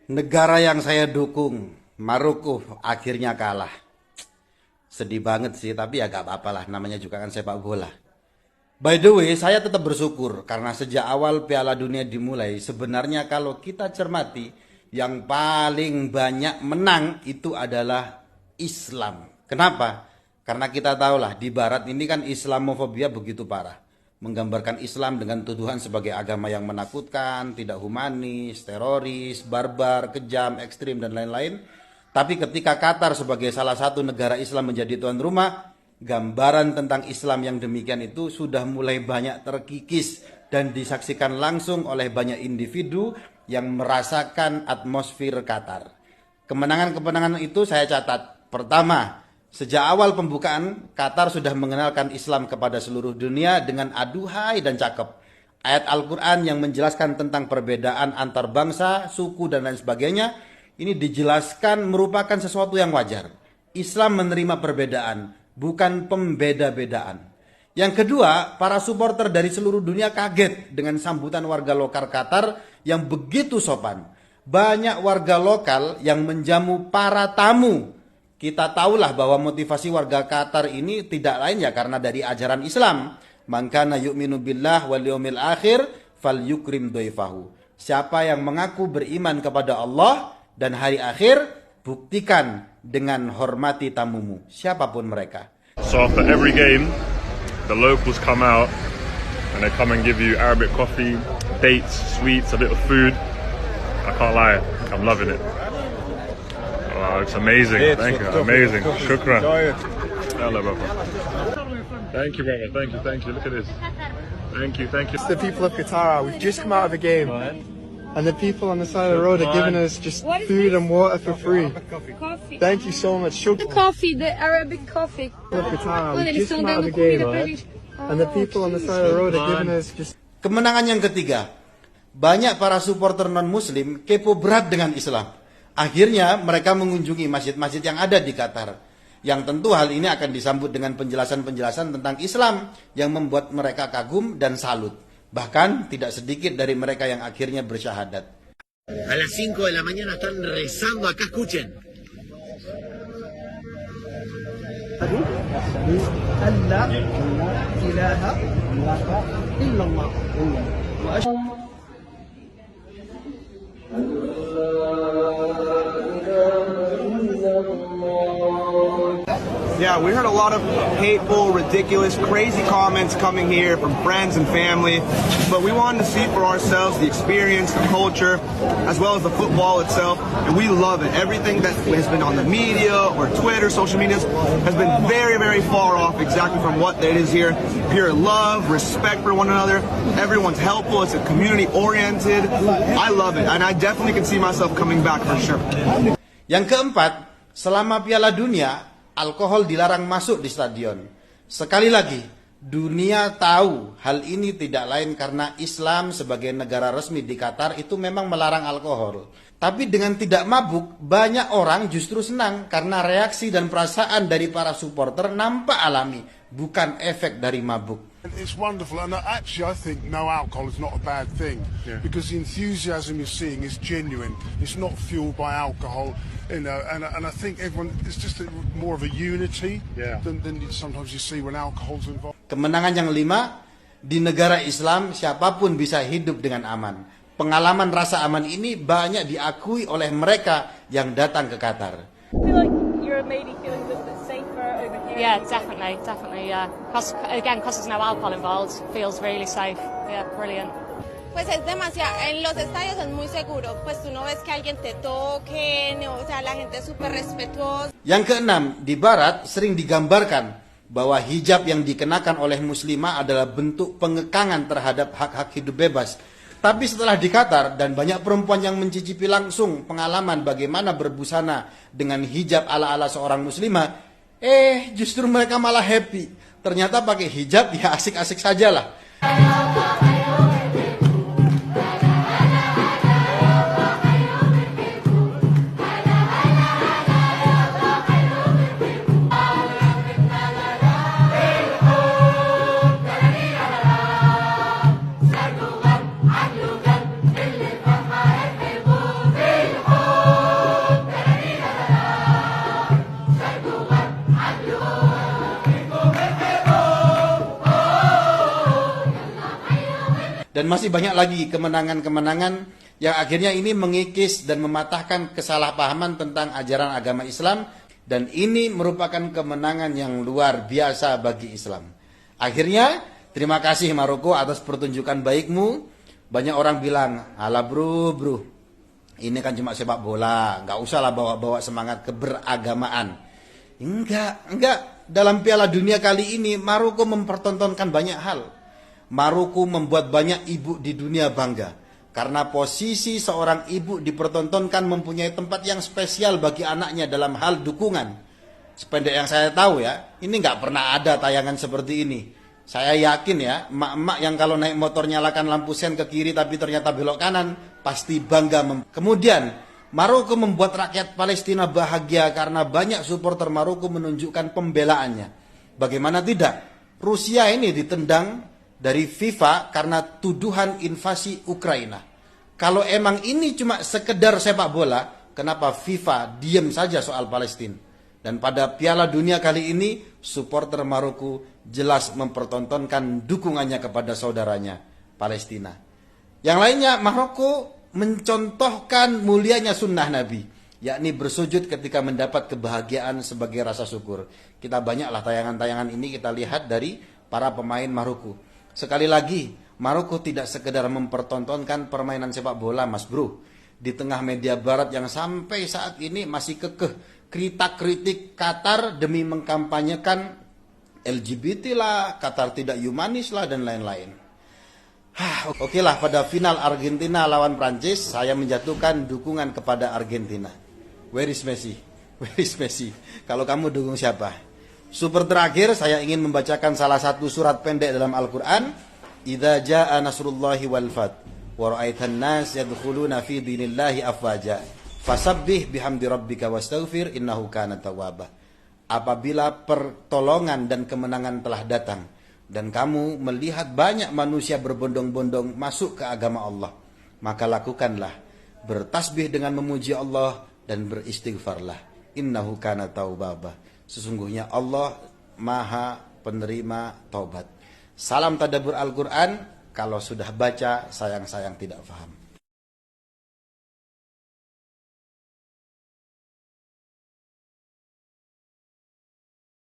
Negara yang saya dukung, Maroko, akhirnya kalah. Sedih banget sih, tapi ya gak apa-apa lah, namanya juga kan sepak bola. By the way, saya tetap bersyukur karena sejak awal Piala Dunia dimulai, sebenarnya kalau kita cermati, yang paling banyak menang itu adalah Islam. Kenapa? Karena kita tahulah di Barat ini kan Islamofobia begitu parah. Menggambarkan Islam dengan tuduhan sebagai agama yang menakutkan, tidak humanis, teroris, barbar, kejam, ekstrim, dan lain-lain. Tapi ketika Qatar sebagai salah satu negara Islam menjadi tuan rumah, gambaran tentang Islam yang demikian itu sudah mulai banyak terkikis dan disaksikan langsung oleh banyak individu yang merasakan atmosfer Qatar. Kemenangan-kemenangan itu saya catat. Pertama, sejak awal pembukaan, Qatar sudah mengenalkan Islam kepada seluruh dunia dengan aduhai dan cakep. Ayat Al-Quran yang menjelaskan tentang perbedaan antar bangsa, suku, dan lain sebagainya, ini dijelaskan merupakan sesuatu yang wajar. Islam menerima perbedaan, bukan pembeda-bedaan. Yang kedua, para supporter dari seluruh dunia kaget dengan sambutan warga lokal Qatar yang begitu sopan. Banyak warga lokal yang menjamu para tamu. Kita tahulah bahwa motivasi warga Qatar ini tidak lain ya karena dari ajaran Islam. Man kana yu'minu billah wal yaumil akhir falyukrim dhaifahu. Siapa yang mengaku beriman kepada Allah dan hari akhir, buktikan dengan hormati tamumu, siapapun mereka. So after every game, the locals come out and they come and give you Arabic coffee, dates, sweets, a bit of food. I can't lie, I'm loving it. Wow, it's amazing. Thank you. Amazing. Shukran. Hello, brother. Thank you, brother. Thank you. Look at this. Thank you. It's the people of Qatar. We've just come out of a game, and the people on the side of the road are giving us just food and water for free. Coffee. Thank you so much. The coffee, the Arabic coffee. People of Qatar. We've just come out of a game, and the people on the side of the road are giving us just. Kemenangan yang ketiga, banyak para supporter non-muslim kepo berat dengan Islam. Akhirnya mereka mengunjungi masjid-masjid yang ada di Qatar. Yang tentu hal ini akan disambut dengan penjelasan-penjelasan tentang Islam yang membuat mereka kagum dan salut. Bahkan tidak sedikit dari mereka yang akhirnya bersyahadat. A las 5 de la mañana están rezando acá, escuchen. Allah, ilaha illallah. Yeah, we heard a lot of hateful, ridiculous, crazy comments coming here from friends and family, but we wanted to see for ourselves the experience, the culture, as well as the football itself, and we love it. Everything that has been on the media or Twitter, social media, has been very, very far off exactly from what it is here. Pure love, respect for one another, everyone's helpful, it's a community-oriented. I love it, and I definitely can see myself coming back for sure. Yang keempat, selama Piala Dunia, alkohol dilarang masuk di stadion. Sekali lagi, dunia tahu hal ini tidak lain karena Islam sebagai negara resmi di Qatar itu memang melarang alkohol. Tapi dengan tidak mabuk, banyak orang justru senang karena reaksi dan perasaan dari para supporter nampak alami, bukan efek dari mabuk. It's wonderful, and actually I think no alcohol is not a bad thing, because the enthusiasm you're seeing is genuine. It's not fueled by alcohol, you know, and I think everyone, it's just more of a unity than sometimes you see when alcohol's involved. Kemenangan yang 5, di negara Islam siapapun bisa hidup dengan aman. Pengalaman rasa aman ini banyak diakui oleh mereka yang datang ke Qatar. Feel like you're maybe feeling a little bit safer over here. Yeah, definitely, yeah. Because there's no alcohol involved, feels really safe. Yeah, brilliant. Pues es demasiado, en los estadios es muy seguro, pues tú no ves que alguien te toque, o sea, la gente es súper respetuosa. Yang keenam, di Barat sering digambarkan bahwa hijab yang dikenakan oleh muslimah adalah bentuk pengekangan terhadap hak-hak hidup bebas. Tapi setelah di Qatar dan banyak perempuan yang mencicipi langsung pengalaman bagaimana berbusana dengan hijab ala-ala seorang muslimah, justru mereka malah happy. Ternyata pakai hijab ya asik-asik sajalah. عدلوا قلب اللي فرحة يحبوا بالحب Dan masih banyak lagi kemenangan-kemenangan yang akhirnya ini mengikis dan mematahkan kesalahpahaman tentang ajaran agama Islam. Dan ini merupakan kemenangan yang luar biasa bagi Islam. Akhirnya, terima kasih Maroko atas pertunjukan baikmu. Banyak orang bilang, alah bro, ini kan cuma sepak bola, nggak usah lah bawa-bawa semangat keberagamaan. Enggak. Dalam Piala Dunia kali ini, Maroko mempertontonkan banyak hal. Maroko membuat banyak ibu di dunia bangga. Karena posisi seorang ibu dipertontonkan mempunyai tempat yang spesial bagi anaknya dalam hal dukungan. Sependek yang saya tahu ya, ini nggak pernah ada tayangan seperti ini. Saya yakin ya, emak-emak yang kalau naik motor nyalakan lampu sen ke kiri tapi ternyata belok kanan, pasti bangga. Kemudian, Maroko membuat rakyat Palestina bahagia karena banyak supporter Maroko menunjukkan pembelaannya. Bagaimana tidak? Rusia ini ditendang dari FIFA karena tuduhan invasi Ukraina. Kalau emang ini cuma sekedar sepak bola, kenapa FIFA diam saja soal Palestina? Dan pada Piala Dunia kali ini, supporter Maroko jelas mempertontonkan dukungannya kepada saudaranya Palestina. Yang lainnya, Maroko mencontohkan mulianya sunnah Nabi, yakni bersujud ketika mendapat kebahagiaan sebagai rasa syukur. Kita banyaklah tayangan-tayangan ini kita lihat dari para pemain Maroko. Sekali lagi, Maroko tidak sekedar mempertontonkan permainan sepak bola, Mas Bro. Di tengah media barat yang sampai saat ini masih kekeh kritik Qatar demi mengkampanyekan LGBT lah, Qatar tidak humanis lah, dan lain-lain. Oke lah, pada final Argentina lawan Prancis, saya menjatuhkan dukungan kepada Argentina. Where is Messi? Where is Messi? Kalau kamu dukung siapa? Super terakhir, saya ingin membacakan salah satu surat pendek dalam Al-Quran. Idza jaa nasrullahi wal fath wa ra'aitan nas yadkhuluna fi dinillahi afwaja fasabbih bihamdi rabbika wastaghfir innahu kana tawwaba. Apabila pertolongan dan kemenangan telah datang dan kamu melihat banyak manusia berbondong-bondong masuk ke agama Allah, maka lakukanlah bertasbih dengan memuji Allah dan beristighfarlah. Innahu kana tawwaba. Sesungguhnya Allah Maha penerima taubat. Salam tadabbur Al-Quran. Kalau sudah baca, sayang-sayang tidak paham.